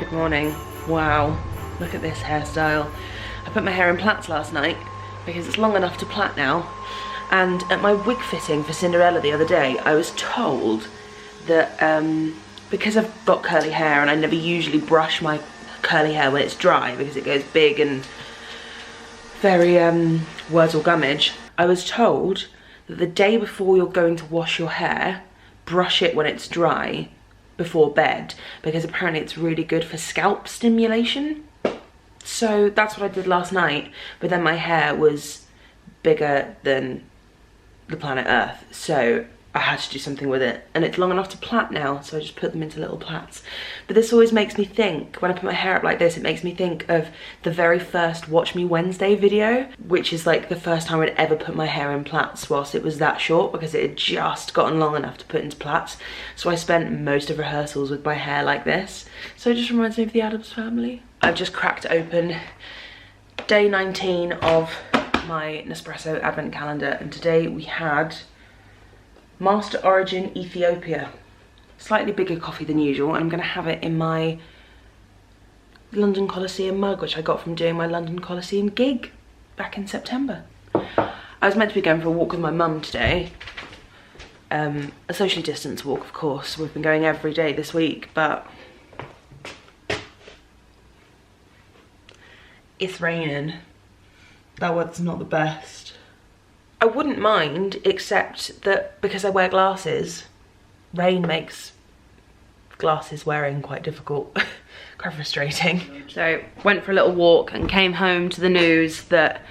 Good morning. Wow, look at this hairstyle. I put my hair in plaits last night because it's long enough to plait now. And at my wig fitting for Cinderella the other day, I was told that because I've got curly hair and I never usually brush my curly hair when it's dry because it goes big and very wurzel gummage, I was told that the day before you're going to wash your hair, brush it when it's dry before bed, because apparently it's really good for scalp stimulation. So that's what I did last night, but then my hair was bigger than the planet Earth, so I had to do something with it, and it's long enough to plait now, so I just put them into little plaits. But this always makes me think, when I put my hair up like this, it makes me think of the very first Watch Me Wednesday video, which is like the first time I'd ever put my hair in plaits whilst it was that short, because it had just gotten long enough to put into plaits. So I spent most of rehearsals with my hair like this. So it just reminds me of the Addams Family. I've just cracked open day 19 of my Nespresso advent calendar, and today we had Master Origin Ethiopia. Slightly bigger coffee than usual, and I'm going to have it in my London Coliseum mug, which I got from doing my London Coliseum gig back in September. I was meant to be going for a walk with my mum today. A socially distanced walk, of course. We've been going every day this week, but it's raining. That weather's not the best. I wouldn't mind, except that because I wear glasses, rain makes glasses wearing quite difficult, quite frustrating. So went for a little walk and came home to the news that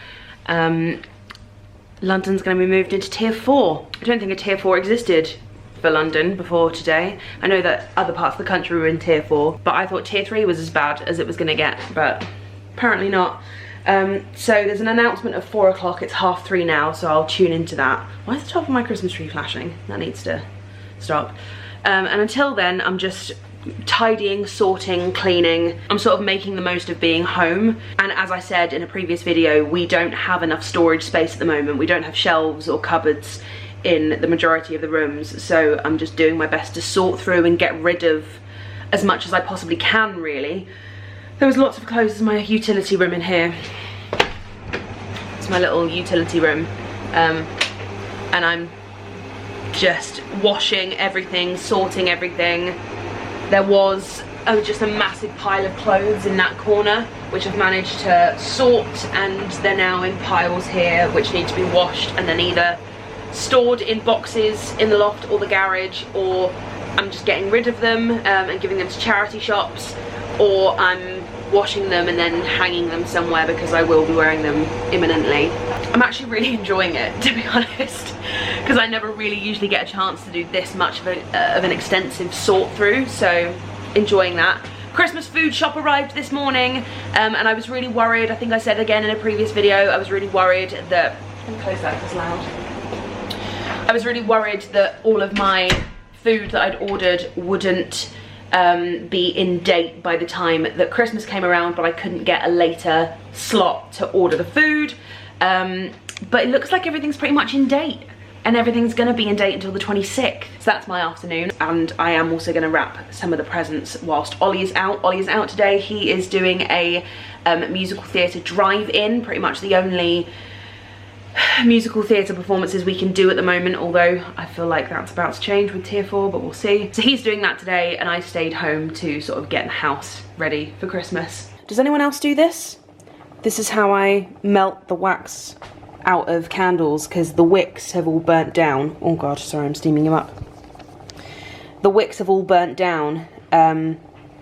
London's going to be moved into tier 4. I don't think a tier 4 existed for London before today. I know that other parts of the country were in tier 4, but I thought tier 3 was as bad as it was going to get, but apparently not. So there's an announcement at 4 o'clock, it's 3:30 now, so I'll tune into that. Why is the top of my Christmas tree flashing? That needs to stop. And until then, I'm just tidying, sorting, cleaning. I'm sort of making the most of being home. And as I said in a previous video, we don't have enough storage space at the moment. We don't have shelves or cupboards in the majority of the rooms. So I'm just doing my best to sort through and get rid of as much as I possibly can, really. There was lots of clothes in my utility room in here. It's my little utility room. And I'm just washing everything, sorting everything. There was just a massive pile of clothes in that corner, which I've managed to sort, and they're now in piles here, which need to be washed and then either stored in boxes in the loft or the garage, or I'm just getting rid of them and giving them to charity shops, or I'm washing them and then hanging them somewhere because I will be wearing them imminently. I'm actually really enjoying it, to be honest, because I never really usually get a chance to do this much of an extensive sort through, so enjoying that. Christmas food shop arrived this morning, and I was really worried. I think I said again in a previous video, I was really worried that, let me close that, it's loud. I was really worried that all of my food that I'd ordered wouldn't be in date by the time that Christmas came around, but I couldn't get a later slot to order the food. But it looks like everything's pretty much in date, and everything's gonna be in date until the 26th. So that's my afternoon, and I am also gonna wrap some of the presents whilst Ollie is out. Ollie is out today. He is doing a musical theatre drive-in, pretty much the only musical theatre performances we can do at the moment, although I feel like that's about to change with tier 4, but we'll see. So he's doing that today, and I stayed home to sort of get the house ready for Christmas. Does anyone else do this? This is how I melt the wax out of candles, because the wicks have all burnt down. Oh god, sorry, I'm steaming them up. The wicks have all burnt down,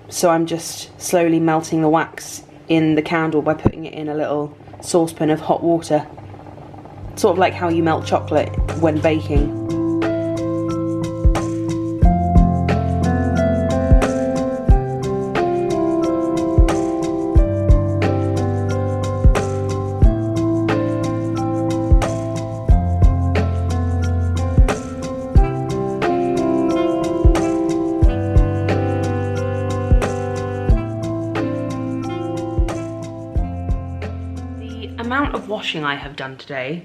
so I'm just slowly melting the wax in the candle by putting it in a little saucepan of hot water. Sort of like how you melt chocolate when baking. The amount of washing I have done today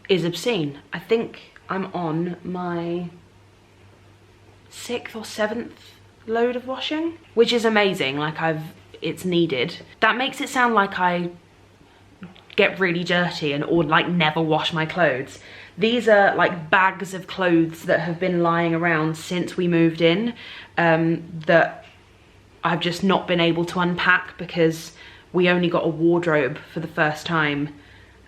is obscene. I think I'm on my 6th or 7th load of washing, which is amazing. Like it's needed. That makes it sound like I get really dirty or like never wash my clothes. These are like bags of clothes that have been lying around since we moved in, that I've just not been able to unpack because we only got a wardrobe for the first time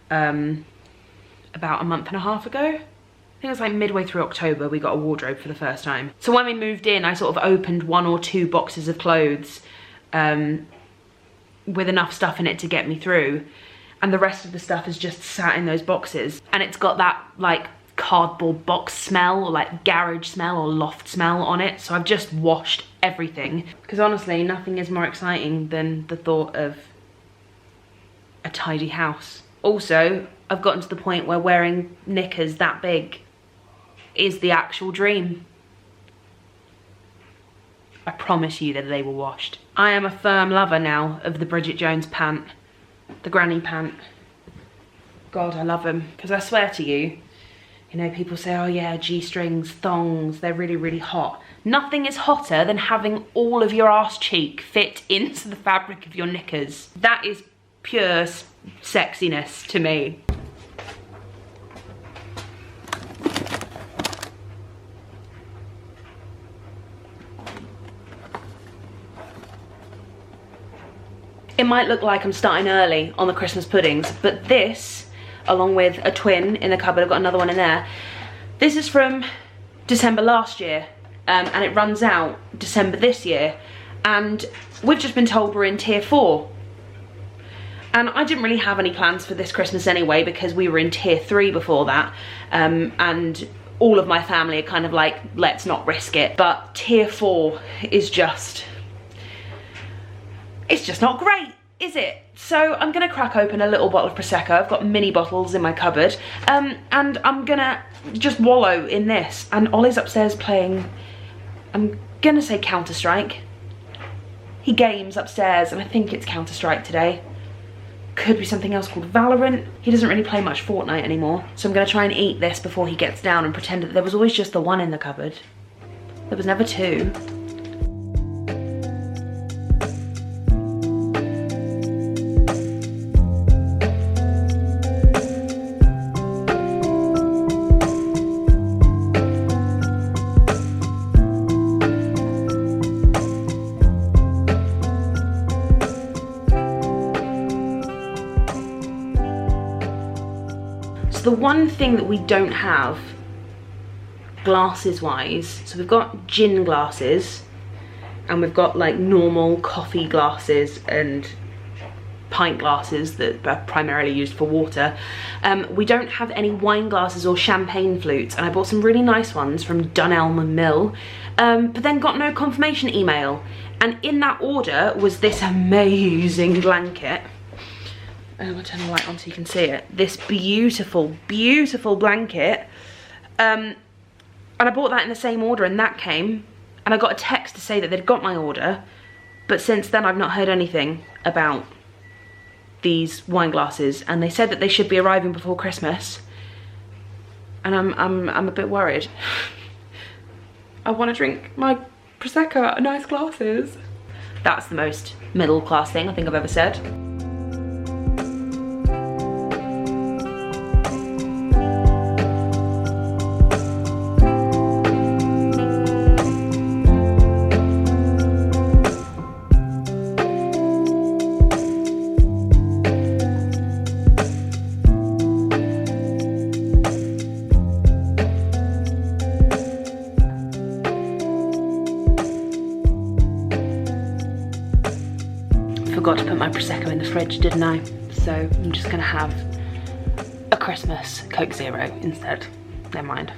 about a month and a half ago. I think it was like midway through October we got a wardrobe for the first time. So when we moved in, I sort of opened 1 or 2 boxes of clothes with enough stuff in it to get me through. And the rest of the stuff is just sat in those boxes. And it's got that like cardboard box smell or like garage smell or loft smell on it. So I've just washed everything. Because honestly, nothing is more exciting than the thought of a tidy house. Also, I've gotten to the point where wearing knickers that big is the actual dream. I promise you that they were washed. I am a firm lover now of the Bridget Jones pant. The granny pant. God, I love them. Because I swear to you, you know, people say, oh yeah, G-strings, thongs, they're really, really hot. Nothing is hotter than having all of your arse cheek fit into the fabric of your knickers. That is pure sexiness to me. It might look like I'm starting early on the Christmas puddings, but this, along with a twin in the cupboard, I've got another one in there. This is from December last year, and it runs out December this year. And we've just been told we're in tier 4. And I didn't really have any plans for this Christmas anyway, because we were in tier 3 before that. And all of my family are kind of like, let's not risk it. But tier 4 is just, it's just not great, is it? So I'm gonna crack open a little bottle of Prosecco. I've got mini bottles in my cupboard. And I'm gonna just wallow in this. And Ollie's upstairs playing, I'm gonna say Counter-Strike. He games upstairs and I think it's Counter-Strike today. Could be something else called Valorant. He doesn't really play much Fortnite anymore. So I'm gonna try and eat this before he gets down and pretend that there was always just the one in the cupboard. There was never 2. The one thing that we don't have glasses wise, so we've got gin glasses and we've got like normal coffee glasses and pint glasses that are primarily used for water. We don't have any wine glasses or champagne flutes, and I bought some really nice ones from Dunelm and Mill, but then got no confirmation email. And in that order was this amazing blanket. I'm gonna turn the light on so you can see it. This beautiful, beautiful blanket. And I bought that in the same order and that came. And I got a text to say that they'd got my order. But since then I've not heard anything about these wine glasses. And they said that they should be arriving before Christmas. And I'm a bit worried. I wanna drink my Prosecco out of nice glasses. That's the most middle class thing I think I've ever said. Forgot to put my Prosecco in the fridge, didn't I? So I'm just gonna have a Christmas Coke Zero instead. Never mind.